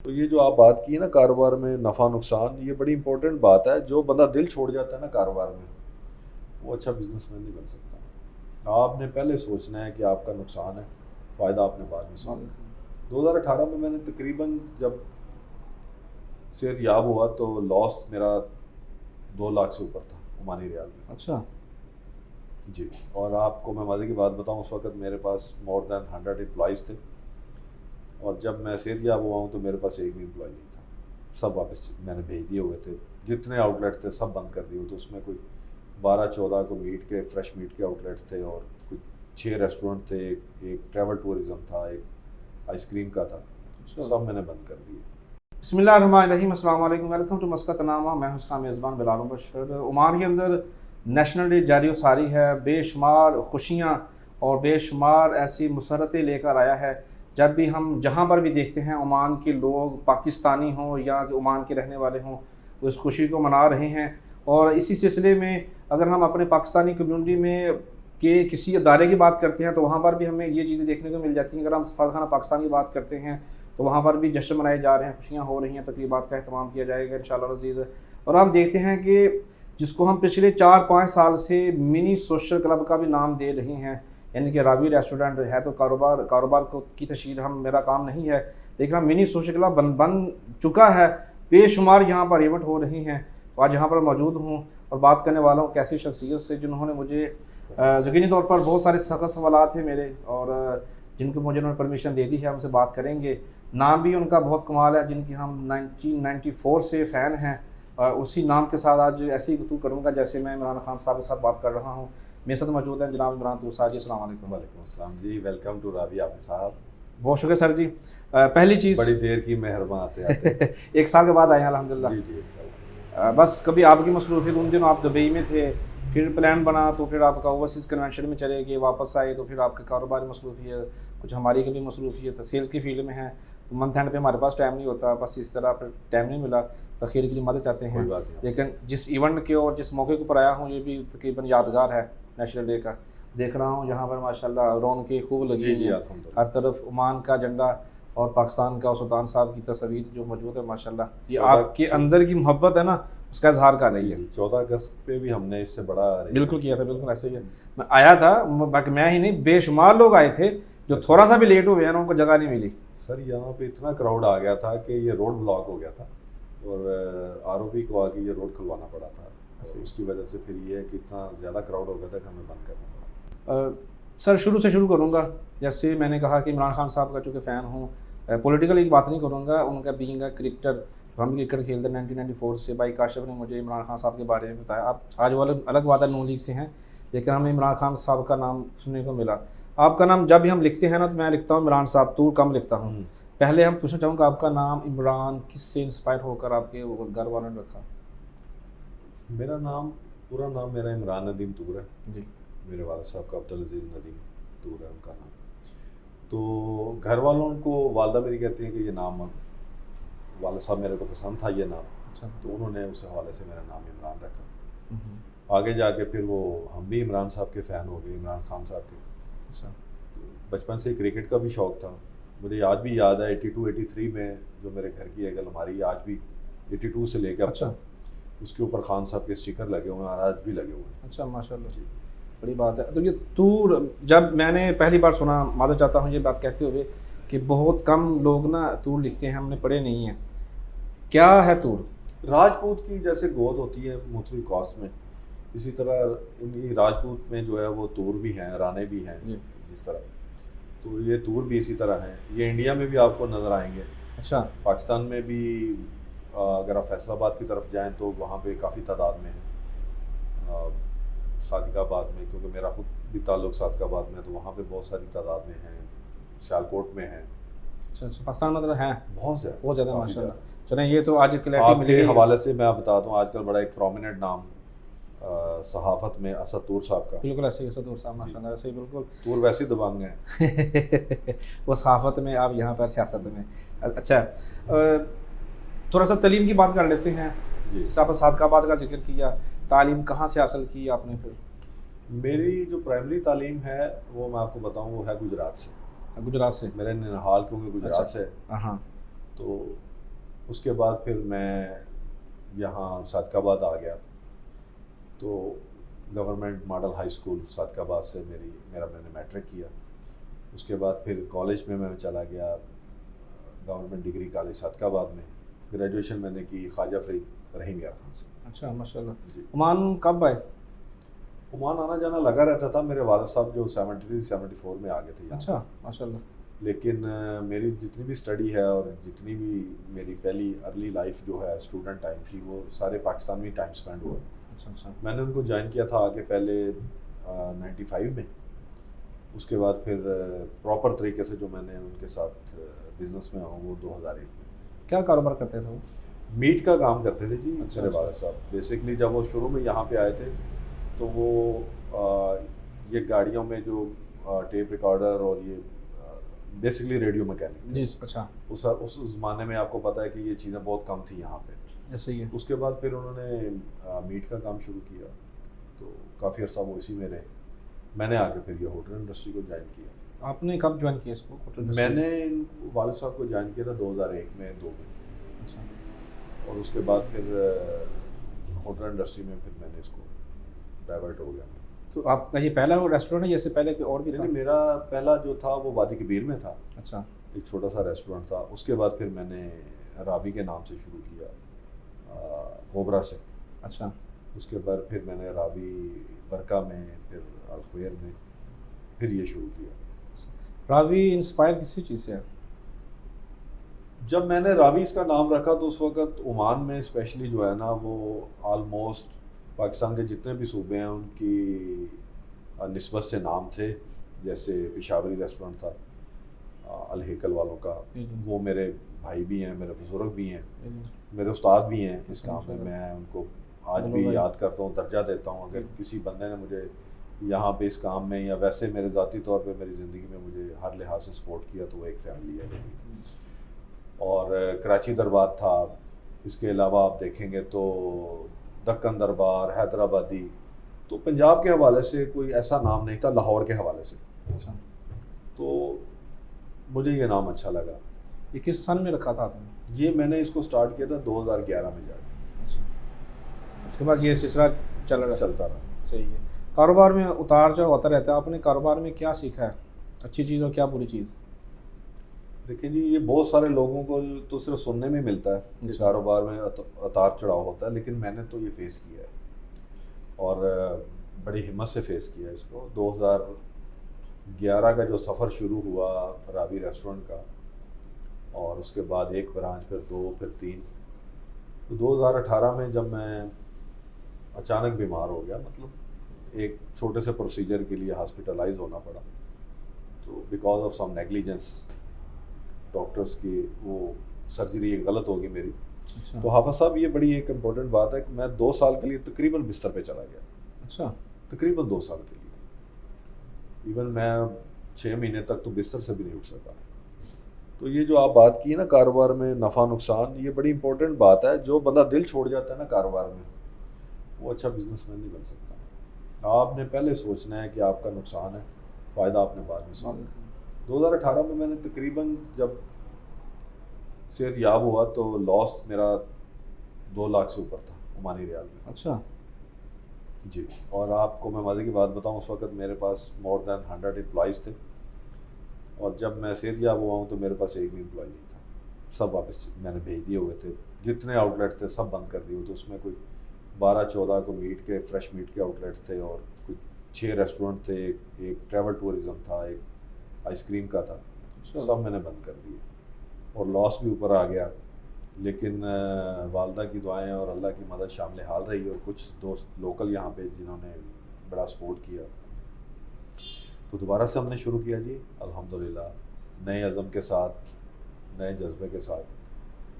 تو یہ جو آپ بات کی ہے نا کاروبار میں نفع نقصان، یہ بڑی امپورٹنٹ بات ہے. جو بندہ دل چھوڑ جاتا ہے نا کاروبار میں، وہ اچھا بزنس مین نہیں بن سکتا. آپ نے پہلے سوچنا ہے کہ آپ کا نقصان ہے، فائدہ آپ نے بعد میں سوچنا ہے. 2018 میں میں نے تقریباً جب صحت یاب ہوا تو لاس میرا 2 لاکھ سے اوپر تھا عمانی ریال میں. اچھا جی. اور آپ کو میں مزے کی بات بتاؤں، اس وقت میرے پاس مور دین 100 امپلائیز تھے، اور جب میں صحت یاب ہوا ہوں تو میرے پاس ایک بھی امپلائی نہیں تھا. سب واپس میں نے بھیج دیے ہوئے تھے. جتنے آؤٹ لیٹ تھے سب بند کر دیے ہوئے تھے. اس میں کوئی 12-14 کو میٹ کے فریش میٹ کے آؤٹ لیٹس تھے، اور کچھ 6 ریسٹورنٹ تھے، ایک ٹریول ٹورزم تھا، ایک آئس کریم کا تھا. سب میں نے بند کر دیے. بسم اللہ الرحمن الرحیم. السلام علیکم، ویلکم ٹو مسقط نامہ. میں ہوں اس کا میزبان بلال بشر. عمان کے اندر نیشنل ڈے جاری و ساری ہے. بے شمار خوشیاں اور بے شمار ایسی مسرتیں لے کر آیا ہے. جب بھی ہم جہاں پر بھی دیکھتے ہیں عمان کے لوگ، پاکستانی ہوں یا عمان کے رہنے والے ہوں، وہ اس خوشی کو منا رہے ہیں. اور اسی سلسلے میں اگر ہم اپنے پاکستانی کمیونٹی میں کہ کسی ادارے کی بات کرتے ہیں تو وہاں پر بھی ہمیں یہ چیزیں دیکھنے کو مل جاتی ہیں. اگر ہم سفارتخانہ پاکستان کی بات کرتے ہیں تو وہاں پر بھی جشن منائے جا رہے ہیں، خوشیاں ہو رہی ہیں، تقریبات کا اہتمام کیا جائے گا انشاءاللہ عزیز. اور ہم دیکھتے ہیں کہ جس کو ہم پچھلے 4-5 سال سے منی سوشل کلب کا بھی نام دے رہے ہیں، یعنی کہ راوی ریسٹورنٹ ہے تو کاروبار کی تشہیر میرا کام نہیں ہے، لیکن ہم منی سوشل کلب بن چکا ہے. بے شمار یہاں پر ایونٹ ہو رہی ہیں. تو آج یہاں پر موجود ہوں اور بات کرنے والا ہوں ایسی شخصیت سے جنہوں نے مجھے یقینی طور پر بہت سارے سخت سوالات ہیں میرے، اور جن کو مجھے انہوں نے پرمیشن دے دی ہے، ہم سے بات کریں گے. نام بھی ان کا بہت کمال ہے، جن کی ہم 1994 سے فین ہیں. اسی نام کے ساتھ آج ایسی گفتگو کروں گا جیسے میں عمران خان صاحب کے ساتھ بات کر رہا ہوں. میرے ساتھ موجود ہیں جناب عمران طور صاحب جی. السلام علیکم. وعلیکم السلام جی. ویلکم ٹو راوی عابد صاحب. بہت شکریہ سر جی. پہلی چیز، بڑی دیر کی مہربان آتے 1 سال کے بعد آئے ہیں الحمدللہ. جی 1 سال. بس کبھی آپ کی مصروفیت، ان دنوں آپ دبئی میں تھے، پھر پلان بنا تو پھر آپ کا اوورسیز کنونشن میں چلے گئے، واپس آئے تو پھر آپ کا کاروباری مصروفیت، کچھ ہماری کبھی مصروفیت سیلز کی فیلڈ میں ہے تو منتھ اینڈ پہ ہمارے پاس ٹائم نہیں ہوتا. بس اس طرح پھر ٹائم نہیں ملا، تاخیر کے لیے مدد چاہتے ہیں. لیکن جس ایونٹ کے اور جس موقع کے اوپر آیا ہوں یہ بھی تقریباً یادگار ہے نیشنل ڈے کا. دیکھ رہا ہوں جہاں پر ماشاءاللہ رونقیں خوب لگی ہیں، ہر طرف عمان کا جھنڈا اور پاکستان کا سلطان صاحب کی تصویر جو موجود ہے ماشاءاللہ. یہ آپ کے اندر کی محبت ہے نا، اس کا اظہار کر رہی ہے. 14 اگست پہ بھی ہم نے اس سے بڑا بالکل کیا تھا. بالکل ایسے ہی ہے. میں آیا تھا، باقی میں ہی نہیں، بے شمار لوگ آئے تھے جو تھوڑا سا بھی لیٹ ہوئے ہیں نا ان کو جگہ نہیں ملی. سر یہاں پہ اتنا کراؤڈ آ گیا تھا کہ یہ روڈ بلاک ہو گیا تھا، اور ROB کو آ کے یہ روڈ کھلوانا پڑا تھا. اس کی وجہ سے پھر یہ ہے کہ اتنا زیادہ کراؤڈ ہو گیا تھا کہ ہمیں بند کرنا پڑا. سر شروع سے شروع کروں گا. جیسے میں نے کہا کہ عمران خان صاحب کا چونکہ فین ہوں، پولیٹیکل ایک بات نہیں کروں گا، ان کا بینگ اے کرکٹر، ہم کرکٹ کھیلتے ہیں 1994 سے. بھائی کاشف نے مجھے عمران خان صاحب کے بارے میں بتایا. آپ آج وہ الگ بات ہے، نون لیگ سے ہیں، لیکن ہمیں عمران خان صاحب کا نام سننے کو ملا. آپ کا نام جب بھی ہم لکھتے ہیں نا تو میں لکھتا ہوں عمران صاحب، تو کم لکھتا ہوں. پہلے ہم پوچھنا چاہوں گا آپ کا نام عمران کس سے انسپائر ہو کر آپ کے گھر والوں نے رکھا؟ میرا نام، پورا نام میرا عمران ندیم طور ہے جی. میرے والد صاحب کا عبدالعزیز ندیم طور ہے ان کا نام. تو گھر والوں کو، والدہ میری کہتی ہیں کہ یہ نام، والد صاحب میرے کو پسند تھا یہ نام. اچھا. تو انہوں نے اس حوالے سے میرا نام عمران رکھا. آگے جا کے پھر وہ ہم بھی عمران صاحب کے فین ہو گئے، عمران خان صاحب کے. اچھا. بچپن سے کرکٹ کا بھی شوق تھا. مجھے آج بھی یاد ہے 82-83 میں جو میرے گھر کی ایک الماری آج بھی 82 سے لے کے اب تک اس کے اوپر خان صاحب کے اسٹیکر لگے ہوئے ہیں، آج بھی لگے ہوئے ہیں. اچھا ماشاء اللہ جی، بڑی بات ہے. تو یہ طور جب میں نے پہلی بار سنا، معذرت چاہتا ہوں یہ بات کہتے ہوئے کہ بہت کم لوگ نا طور لکھتے ہیں، ہم نے پڑھے نہیں ہیں. کیا ہے طور؟ راجپوت کی جیسے گود ہوتی ہے مختلف کاسٹ میں، اسی طرح راجپوت میں جو ہے وہ طور بھی ہیں، رانے بھی ہیں جس طرح. تو یہ طور بھی اسی طرح ہیں. یہ انڈیا میں بھی آپ کو نظر آئیں گے. اچھا. پاکستان میں بھی اگر آپ فیصل آباد کی طرف جائیں تو وہاں پہ کافی تعداد میں ہیں. صادق آباد میں، کیونکہ میرا خود بھی تعلق صادق آباد میں، تو وہاں پہ بہت ساری تعداد میں ہیں. سیالکوٹ میں ہیں. اچھا. پاکستان میں ہیں بہت زیادہ ماشاء اللہ. چلیں یہ تو آج آپ کے حوالے سے میں آپ بتا دوں، آج کل بڑا ایک پرومیننٹ نام صحافت میں اسد طور صاحب کا. بالکل ایسے ہی اسد طور صاحب ماشاء اللہ. ایسے ہی بالکل. طور ویسے ہی دبنگ ہیں وہ صحافت میں، آپ یہاں پر سیاست میں. اچھا تھوڑا سا تعلیم کی بات کر لیتے ہیں. جی. صادق آباد کا ذکر کیا، تعلیم کہاں سے حاصل کی آپ نے؟ پھر میری جو پرائمری تعلیم ہے وہ میں آپ کو بتاؤں وہ ہے گجرات سے. گجرات سے؟ میرے ننہال کیونکہ گجرات سے. ہاں. تو اس کے بعد پھر میں یہاں صادق آباد آ گیا، تو گورنمنٹ ماڈل ہائی اسکول صادق آباد سے میں نے میٹرک کیا. اس کے بعد پھر کالج میں چلا گیا گورنمنٹ ڈگری کالج صادق آباد میں. گریجویشن میں نے کی خواجہ فرید رحیم یار خان سے. اچھا ماشاء اللہ. جی. عمان کب آئے؟ عمان آنا جانا لگا رہتا تھا. میرے والد صاحب جو 73-74 میں آ گئے تھے یہاں. اچھا ماشاء اللہ. لیکن میری جتنی بھی اسٹڈی ہے اور جتنی بھی میری پہلی ارلی لائف جو ہے اسٹوڈنٹ ٹائم کی، وہ سارے پاکستان میں ٹائم اسپینڈ ہوا. اچھا اچھا. میں نے ان کو جوائن کیا تھا آگے پہلے 95 میں. اس کے بعد پھر پراپر طریقے سے جو میں نے ان کے ساتھ بزنس میں آؤں وہ 2001 میں. کیا کاروبار کرتے تھے وہ؟ میٹ کا کام کرتے تھے جی اچھا میرے والد صاحب. بیسکلی جب وہ شروع میں یہاں پہ آئے تھے تو وہ یہ گاڑیوں میں جو ٹیپ ریکارڈر اور یہ بیسکلی ریڈیو میکینک. جی اچھا. اس زمانے میں آپ کو پتہ ہے کہ یہ چیزیں بہت کم تھیں یہاں پہ. ایسے ہی ہے. اس کے بعد پھر انہوں نے میٹ کا کام شروع کیا تو کافی عرصہ وہ اسی میں رہے. میں نے آگے پھر یہ ہوٹل انڈسٹری کو جوائن کیا. آپ نے کب جوائن کیا اس کو؟ میں نے والد صاحب کو جوائن کیا تھا 2001 میں 2 میں. اچھا. اور اس کے بعد پھر ہوٹل انڈسٹری میں پھر میں نے اس کو ڈائیورٹ ہو گیا. تو آپ کا یہ پہلا وہ ریسٹورینٹ ہے یا اس سے پہلے کوئی اور بھی تھا؟ میرا پہلا جو تھا وہ وادی کبیر میں تھا. اچھا. ایک چھوٹا سا ریسٹورینٹ تھا. اس کے بعد پھر میں نے راوی کے نام سے شروع کیا کوبرا سے. اچھا. اس کے بعد پھر میں نے راوی برکہ میں، پھر الخویر میں پھر یہ شروع کیا. راوی انسپائر کسی چیز سے ہے؟ جب میں نے راوی اس کا نام رکھا تو اس وقت عمان میں اسپیشلی جو ہے نا وہ آلموسٹ پاکستان کے جتنے بھی صوبے ہیں ان کی نسبت سے نام تھے. جیسے پشاوری ریسٹورنٹ تھا الہیکل والوں کا، وہ میرے بھائی بھی ہیں، میرے بزرگ بھی ہیں، میرے استاد بھی ہیں اس کام میں. میں ان کو آج بھی یاد کرتا ہوں، درجہ دیتا ہوں. اگر کسی بندے نے مجھے یہاں پہ اس کام میں یا ویسے میرے ذاتی طور پہ میری زندگی میں مجھے ہر لحاظ سے سپورٹ کیا تو وہ ایک فیملی ہے. اور کراچی دربار تھا. اس کے علاوہ آپ دیکھیں گے تو دکن دربار، حیدرآبادی. تو پنجاب کے حوالے سے کوئی ایسا نام نہیں تھا، لاہور کے حوالے سے. اچھا. تو مجھے یہ نام اچھا لگا. یہ کس سن میں رکھا تھا آپ نے؟ یہ میں نے اس کو سٹارٹ کیا تھا 2011 میں جا کے. اچھا. اس کے بعد یہ سلسلہ چلتا رہا. صحیح ہے. کاروبار میں اتار جو ہوتا رہتا ہے، آپ نے کاروبار میں کیا سیکھا ہے؟ اچھی چیز اور کیا بری چیز؟ دیکھیں جی، یہ بہت سارے لوگوں کو تو صرف سننے میں ملتا ہے کہ کاروبار میں اتار چڑھاؤ ہوتا ہے، لیکن میں نے تو یہ فیس کیا ہے اور بڑی ہمت سے فیس کیا ہے اس کو. 2011 کا جو سفر شروع ہوا راوی ریسٹورنٹ کا، اور اس کے بعد ایک برانچ، پھر 2، پھر 3. تو 2018 میں جب میں اچانک بیمار ہو گیا، مطلب ایک چھوٹے سے پروسیجر کے لیے ہاسپٹلائز ہونا پڑا، تو because of some negligence doctors کی وہ سرجری ایک غلط ہوگی میری. تو حافظ صاحب یہ بڑی ایک امپورٹنٹ بات ہے کہ میں 2 سال کے لیے تقریباً بستر پہ چلا گیا. اچھا. تقریباً 2 سال کے لیے. ایون میں 6 مہینے تک تو بستر سے بھی نہیں اٹھ سکا. تو یہ جو آپ بات کی ہے نا کاروبار میں نفع نقصان، یہ بڑی امپورٹنٹ بات ہے. جو بندہ دل چھوڑ جاتا ہے نا کاروبار میں، وہ اچھا بزنس مین نہیں بن سکتا. آپ نے پہلے سوچنا ہے کہ آپ کا نقصان ہے، فائدہ آپ نے بعد میں سوچنا. 2018 میں نے تقریباً جب صحت یاب ہوا تو لاس میرا 2 لاکھ سے اوپر تھا عمانی ریال میں. اچھا جی. اور آپ کو میں مزے کی بات بتاؤں، اس وقت میرے پاس مور دین 100 امپلائیز تھے، اور جب میں صحت یاب ہوا ہوں تو میرے پاس ایک بھی امپلائی نہیں تھا. سب واپس میں نے بھیج دیے ہوئے تھے. جتنے آؤٹ لیٹ تھے سب بند کر دیے ہوئے تھے. اس میں کوئی 12-14 کو میٹ کے فریش میٹ کے آؤٹ لیٹس تھے، اور کچھ 6 ریسٹورنٹ تھے، ایک ٹریول ٹورزم تھا، ایک آئس کریم کا تھا. سب میں نے بند کر دیے اور لاس بھی اوپر آ گیا. لیکن والدہ کی دعائیں اور اللہ کی مدد شامل حال رہی، اور کچھ دوست لوکل یہاں پہ جنہوں نے بڑا سپورٹ کیا، تو دوبارہ سے ہم نے شروع کیا جی الحمدللہ نئے عزم کے ساتھ، نئے جذبے کے ساتھ.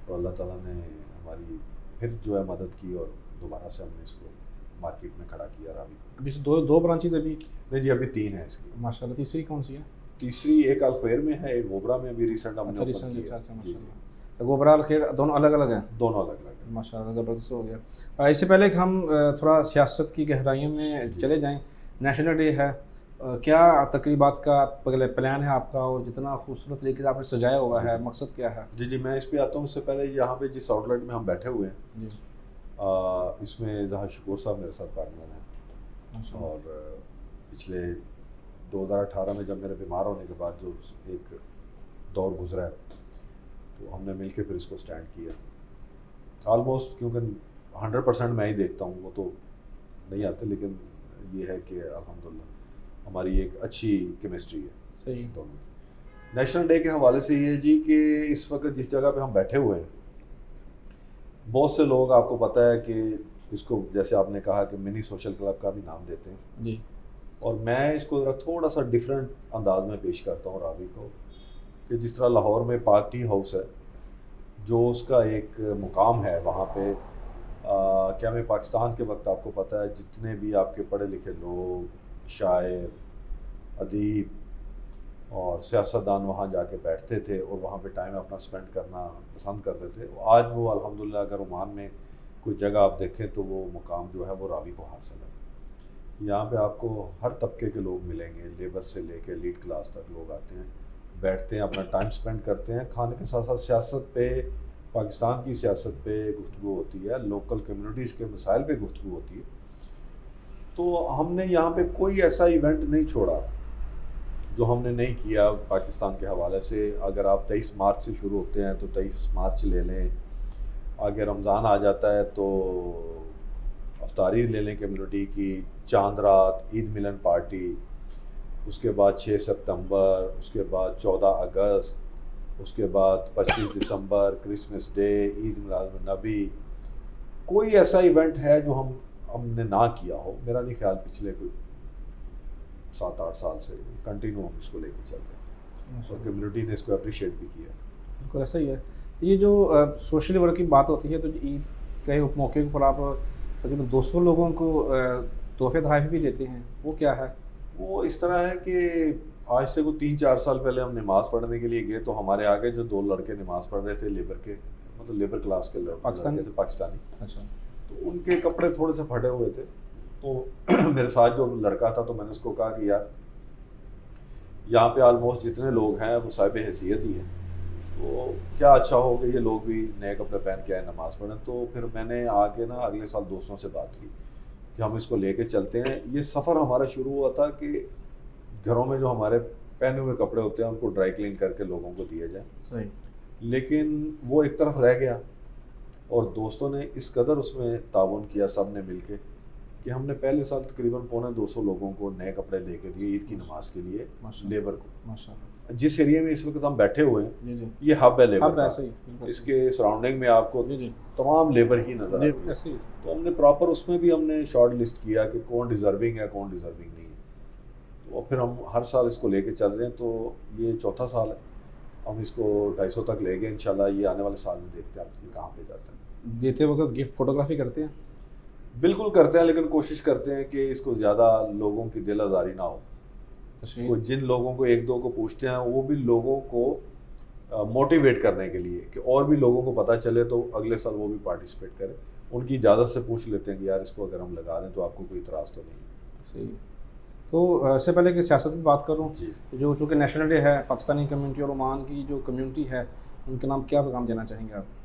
اور اللہ تعالیٰ نے ہماری پھر جو ہے مدد کی، اور دوبارہ سے ہم نے اس کو مارکیٹ میں کھڑا کیا. راوی ابھی سے 2 برانچز ابھی؟ نہیں جی، ابھی 3 ہیں اس کی. ماشاء اللہ. تیسری کون سی ہے؟ تیسری ایک الخویر میں ہے، ایک گوبرا میں. ابھی ریسنٹ ہم نے اوپن کیا. اچھا ماشاء اللہ. گوبرا الخیر دونوں الگ الگ ہیں؟ دونوں الگ الگ ہیں. ماشاء اللہ زبردست ہو گیا. اس سے پہلے کہ ہم تھوڑا سیاست کی گہرائیوں میں چلے جائیں، نیشنل ڈے ہے کیا تقریبات کا پہلے پلان ہے آپ کا، اور جتنا خوبصورت طریقے سے آپ نے سجایا ہوا ہے، مقصد کیا ہے؟ جی میں اس پہ آتا ہوں. اس سے پہلے یہاں پہ جس آؤٹ لیٹ میں ہم بیٹھے ہوئے ہیں جی اس میں ظاہر شکور صاحب میرے ساتھ پارٹنر ہیں. اور پچھلے 2018 میں جب میرے بیمار ہونے کے بعد جو ایک دور گزرا ہے تو ہم نے مل کے پھر اس کو سٹینڈ کیا. آلموسٹ کیونکہ 100% میں ہی دیکھتا ہوں، وہ تو نہیں آتے، لیکن یہ ہے کہ الحمدللہ ہماری ایک اچھی کیمسٹری ہے صحیح. دونوں کی. نیشنل ڈے کے حوالے سے یہ جی کہ اس وقت جس جگہ پہ ہم بیٹھے ہوئے ہیں بہت سے لوگ، آپ کو پتہ ہے کہ اس کو جیسے آپ نے کہا کہ منی سوشل کلب کا بھی نام دیتے ہیں جی اور میں اس کو ذرا تھوڑا سا ڈیفرنٹ انداز میں پیش کرتا ہوں راوی کو، کہ جس طرح لاہور میں پارٹی ہاؤس ہے جو اس کا ایک مقام ہے وہاں پہ کیا میں پاکستان کے وقت آپ کو پتہ ہے جتنے بھی آپ کے پڑھے لکھے لوگ، شاعر، ادیب اور سیاستدان وہاں جا کے بیٹھتے تھے اور وہاں پہ ٹائم اپنا سپینڈ کرنا پسند کرتے تھے. آج وہ الحمدللہ اگر عمان میں کوئی جگہ آپ دیکھیں تو وہ مقام جو ہے وہ راوی کو حاصل ہے. یہاں پہ آپ کو ہر طبقے کے لوگ ملیں گے، لیبر سے لے کے لیڈ کلاس تک لوگ آتے ہیں، بیٹھتے ہیں، اپنا ٹائم سپینڈ کرتے ہیں. کھانے کے ساتھ ساتھ سیاست پہ، پاکستان کی سیاست پہ گفتگو ہوتی ہے، لوکل کمیونٹیز کے مسائل پہ گفتگو ہوتی ہے. تو ہم نے یہاں پہ کوئی ایسا ایونٹ نہیں چھوڑا جو ہم نے نہیں کیا پاکستان کے حوالے سے. اگر آپ 23 مارچ سے شروع ہوتے ہیں تو 23 مارچ لے لیں، آگے رمضان آ جاتا ہے تو افطاری لے لیں کمیونٹی کی، چاند رات، عید ملن پارٹی، اس کے بعد 6 ستمبر، اس کے بعد 14 اگست، اس کے بعد 25 دسمبر، کرسمس ڈے، عید میلاد النبی. کوئی ایسا ایونٹ ہے جو ہم نے نہ کیا ہو؟ میرا نہیں خیال. پچھلے کوئی 7-8 سال سے کنٹینیو ہم اس کو لے کے چل رہے ہیں اور کمیونٹی نے اس کو اپریشیٹ بھی کیا. بالکل ایسا ہی ہے. یہ جو سوشل ورک کی بات ہوتی ہے تو عید کے موقع پر آپ تقریباً 200 لوگوں کو تحفے تحائف بھی دیتے ہیں، وہ کیا ہے؟ وہ اس طرح ہے کہ آج سے کوئی 3-4 سال پہلے ہم نماز پڑھنے کے لیے گئے تو ہمارے آگے جو 2 لڑکے نماز پڑھ رہے تھے لیبر کے، مطلب لیبر کلاس کے لڑکے تھے، پاکستانی. اچھا. تو ان کے کپڑے تھوڑے سے پھٹے ہوئے تھے تو میرے ساتھ جو لڑکا تھا تو میں نے اس کو کہا کہ یار یہاں پہ آلموسٹ جتنے لوگ ہیں وہ صاحب حیثیت ہی ہیں، تو کیا اچھا ہو کہ یہ لوگ بھی نئے کپڑے پہن کے آئے نماز پڑھیں. تو پھر میں نے آ کے نا اگلے سال دوستوں سے بات کی کہ ہم اس کو لے کے چلتے ہیں. یہ سفر ہمارا شروع ہوا تھا کہ گھروں میں جو ہمارے پہنے ہوئے کپڑے ہوتے ہیں ان کو ڈرائی کلین کر کے لوگوں کو دیے جائیں. صحیح. لیکن وہ ایک طرف رہ گیا اور دوستوں نے اس قدر اس میں تعاون کیا سب نے مل کے کہ ہم نے پہلے سال تقریباً 250 لوگوں کو نئے کپڑے لے کے دیے عید کی نماز کے لیے لیبر کو. ماشاءاللہ. جس ایریا میں اس وقت ہم بیٹھے ہوئے ہیں جی جی یہ ہب ہے لیبر کا. ایسے ہی اس کے سراؤنڈنگ میں آپ کو جی جی تمام لیبر ہی نظر آتی ہے. ایسے ہی. تو ہم نے پراپر اس میں بھی ہم نے شارٹ لسٹ کیا کہ کون ڈیزرونگ ہے کون ڈیزرونگ نہیں ہے. تو پھر ہم ہر سال اس کو لے کے چل رہے ہیں. تو یہ 4تھا سال ہے. ہم اس کو 250 تک لے گئے انشاءاللہ. یہ آنے والے سال میں دیکھتے ہیں آپ کہاں پہ جاتا ہے. دیتے وقت گفٹ فوٹوگرافی کرتے ہیں؟ بالکل کرتے ہیں، لیکن کوشش کرتے ہیں کہ اس کو زیادہ لوگوں کی دل آزاری نہ ہو. کوئی جن لوگوں کو 1-2 کو پوچھتے ہیں وہ بھی لوگوں کو موٹیویٹ کرنے کے لیے کہ اور بھی لوگوں کو پتہ چلے تو اگلے سال وہ بھی پارٹیسپیٹ کریں. ان کی اجازت سے پوچھ لیتے ہیں کہ یار اس کو اگر ہم لگا دیں تو آپ کو کوئی اعتراض تو نہیں. صحیح. تو اس سے پہلے کہ سیاست کی بات کروں، جی جو چونکہ نیشنل ڈے ہے، پاکستانی کمیونٹی اور عمان کی جو کمیونٹی ہے ان کے نام کیا پیغام دینا چاہیں گے آپ؟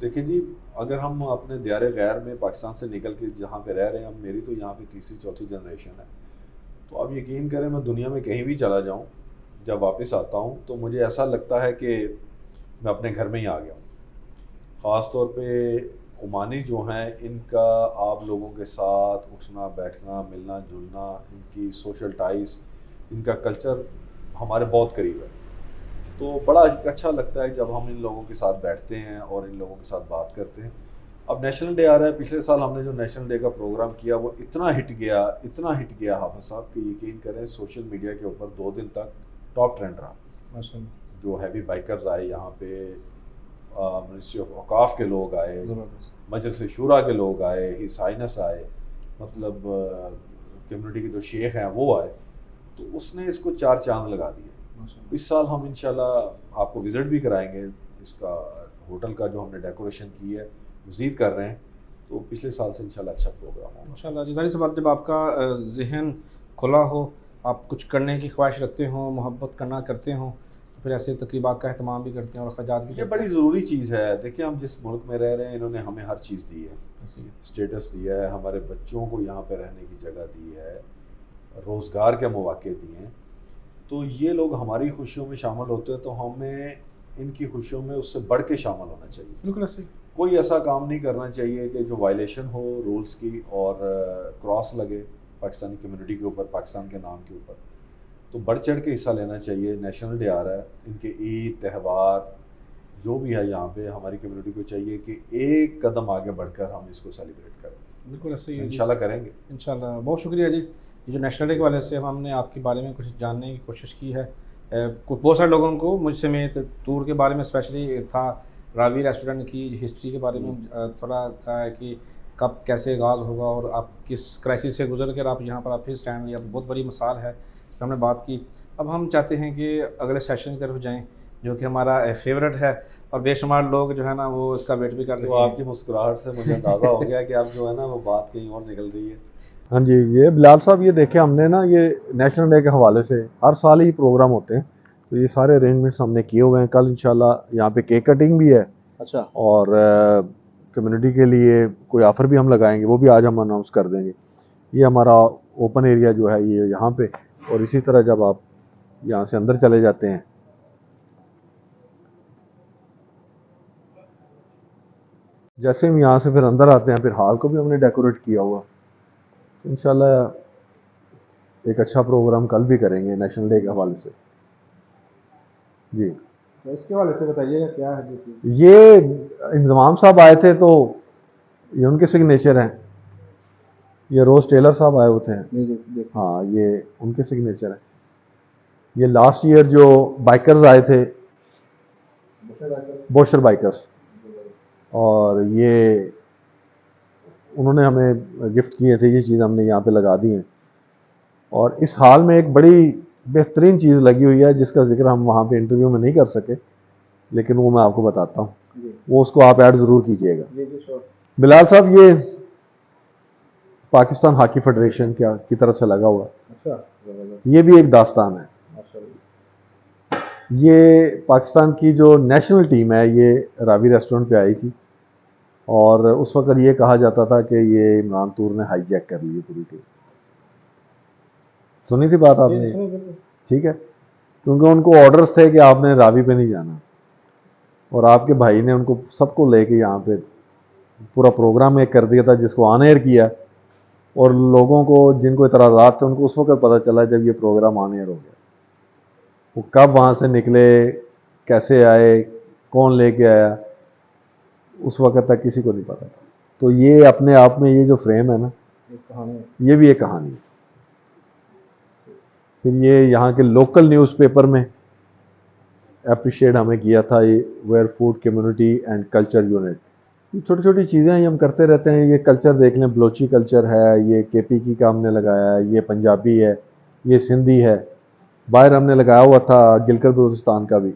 دیکھیں جی، اگر ہم اپنے دیار غیر میں پاکستان سے نکل کے جہاں پہ رہ رہے ہیں، میری تو یہاں پہ 3-4 جنریشن ہے، تو آپ یقین کریں میں دنیا میں کہیں بھی چلا جاؤں جب واپس آتا ہوں تو مجھے ایسا لگتا ہے کہ میں اپنے گھر میں ہی آ گیا ہوں. خاص طور پہ عمانی جو ہیں ان کا آپ لوگوں کے ساتھ اٹھنا بیٹھنا ملنا جلنا، ان کی سوشل ٹائز، ان کا کلچر ہمارے بہت قریب ہے. تو بڑا اچھا لگتا ہے جب ہم ان لوگوں کے ساتھ بیٹھتے ہیں اور ان لوگوں کے ساتھ بات کرتے ہیں. اب نیشنل ڈے آ رہا ہے. پچھلے سال ہم نے جو نیشنل ڈے کا پروگرام کیا وہ اتنا ہٹ گیا حافظ صاحب کہ یقین کریں سوشل میڈیا کے اوپر 2 دن تک ٹاپ ٹرینڈ رہا. جو ہیوی بائکرز آئے یہاں پہ، منسٹری آف اوقاف کے لوگ آئے، مجلس شورا کے لوگ آئے، ہی سائنس آئے، مطلب کمیونٹی کے جو شیخ ہیں وہ آئے. تو اس نے اس کو 4 چاند لگا دیے. اس سال ہم انشاءاللہ آپ کو وزٹ بھی کرائیں گے. اس کا ہوٹل کا جو ہم نے ڈیکوریشن کی ہے مزید کر رہے ہیں. تو پچھلے سال سے انشاءاللہ اچھا پروگرام ہوگا. ماشاءاللہ. ظاہر سی بات، جب آپ کا ذہن کھلا ہو آپ کچھ کرنے کی خواہش رکھتے ہوں، محبت کرنا کرتے ہوں، تو پھر ایسے تقریبات کا اہتمام بھی کرتے ہیں اور اخراجات بھی یہ کرتے بڑی ضروری چیز ہے. دیکھیں ہم جس ملک میں رہ رہے ہیں انہوں نے ہمیں ہر چیز دی ہے, ہیں. اسٹیٹس دیا ہے, ہمارے بچوں کو یہاں پہ رہنے کی جگہ دی ہے, روزگار کے مواقع دیے ہیں. تو یہ لوگ ہماری خوشیوں میں شامل ہوتے ہیں تو ہمیں ان کی خوشیوں میں اس سے بڑھ کے شامل ہونا چاہیے. بالکل ایسے ہی. کوئی ایسا کام نہیں کرنا چاہیے کہ جو وائلیشن ہو رولز کی اور کراس لگے پاکستانی کمیونٹی کے اوپر, پاکستان کے نام کے اوپر. تو بڑھ چڑھ کے حصہ لینا چاہیے. نیشنل ڈے آ رہا ہے, ان کے عید تہوار جو بھی ہے یہاں پہ ہماری کمیونٹی کو چاہیے کہ ایک قدم آگے بڑھ کر ہم اس کو سیلیبریٹ کریں. بالکل ایسے ہی. انشاءاللہ کریں گے انشاءاللہ. بہت شکریہ جی. یہ جو نیشنل ڈے کے حوالے سے ہم نے آپ کے بارے میں کچھ جاننے کی کوشش کی ہے. بہت سارے لوگوں کو مجھ سمیت ٹور کے بارے میں اسپیشلی تھا, راوی ریسٹورنٹ کی ہسٹری کے بارے میں تھوڑا تھا کہ کب کیسے آغاز ہوگا اور آپ کس کرائسس سے گزر کر آپ یہاں پر آپ پھر اسٹینڈ لیا. بہت بڑی مثال ہے, ہم نے بات کی. اب ہم چاہتے ہیں کہ اگلے سیشن کی طرف جائیں جو کہ ہمارا فیوریٹ ہے اور بے شمار لوگ جو ہے نا وہ اس کا ویٹ بھی کر رہے ہیں. تو آپ کی مسکراہٹ سے مجھے اندازہ ہو گیا کہ اب جو ہے نا وہ بات کہیں اور نکل رہی ہے. ہاں جی, یہ بلال صاحب یہ دیکھیں ہم نے نا یہ نیشنل ڈے کے حوالے سے ہر سال ہی پروگرام ہوتے ہیں, تو یہ سارے ارینجمنٹس ہم نے کیے ہوئے ہیں. کل انشاءاللہ یہاں پہ کیک کٹنگ بھی ہے. اچھا. اور کمیونٹی کے لیے کوئی آفر بھی ہم لگائیں گے, وہ بھی آج ہم اناؤنس کر دیں گے. یہ ہمارا اوپن ایریا جو ہے یہ یہاں پہ, اور اسی طرح جب آپ یہاں سے اندر چلے جاتے ہیں جیسے ہم یہاں سے پھر اندر آتے ہیں, پھر ہال کو بھی ہم نے ڈیکوریٹ کیا ہوا. انشاءاللہ ایک اچھا پروگرام کل بھی کریں گے نیشنل ڈے کے حوالے سے. جی اس کے حوالے سے بتائیے گا کیا ہے. یہ انضمام صاحب آئے تھے تو یہ ان کے سگنیچر ہیں. یہ روز ٹیلر صاحب آئے ہوتے ہیں, ہاں یہ ان کے سگنیچر ہیں. یہ لاسٹ ایئر جو بائکرز آئے تھے, بوشر بائکرز, اور یہ انہوں نے ہمیں گفٹ کیے تھے. یہ چیز ہم نے یہاں پہ لگا دی ہیں. اور اس حال میں ایک بڑی بہترین چیز لگی ہوئی ہے جس کا ذکر ہم وہاں پہ انٹرویو میں نہیں کر سکے, لیکن وہ میں آپ کو بتاتا ہوں. وہ اس کو آپ ایڈ ضرور کیجیے گا. بلال صاحب یہ پاکستان ہاکی فیڈریشن کی طرف سے لگا ہوا, یہ بھی ایک داستان ہے. یہ پاکستان کی جو نیشنل ٹیم ہے یہ راوی ریسٹورنٹ پہ آئی تھی, اور اس وقت یہ کہا جاتا تھا کہ یہ عمران طور نے ہائی جیک کر لی پوری ٹیم. سنی تھی بات آپ نے؟ ٹھیک ہے, کیونکہ ان کو آرڈرز تھے کہ آپ نے راوی پہ نہیں جانا, اور آپ کے بھائی نے ان کو سب کو لے کے یہاں پہ پورا پروگرام ایک کر دیا تھا جس کو آن ایئر کیا. اور لوگوں کو جن کو اعتراضات تھے ان کو اس وقت پتہ چلا جب یہ پروگرام آن ایئر ہو گیا. وہ کب وہاں سے نکلے, کیسے آئے, کون لے کے آیا, اس وقت تک کسی کو نہیں پتا تھا. تو یہ اپنے آپ میں یہ جو فریم ہے نا, یہ بھی ایک کہانی ہے. پھر یہ یہاں کے لوکل نیوز پیپر میں اپریشیٹ ہمیں کیا تھا, یہ where food community and culture unit. یہ چھوٹی چھوٹی چیزیں یہ ہم کرتے رہتے ہیں. یہ کلچر دیکھ لیں, بلوچی کلچر ہے, یہ کے پی کی کا ہم نے لگایا ہے, یہ پنجابی ہے, یہ سندھی ہے. باہر ہم نے لگایا ہوا تھا گلگت بلتستان کا بھی.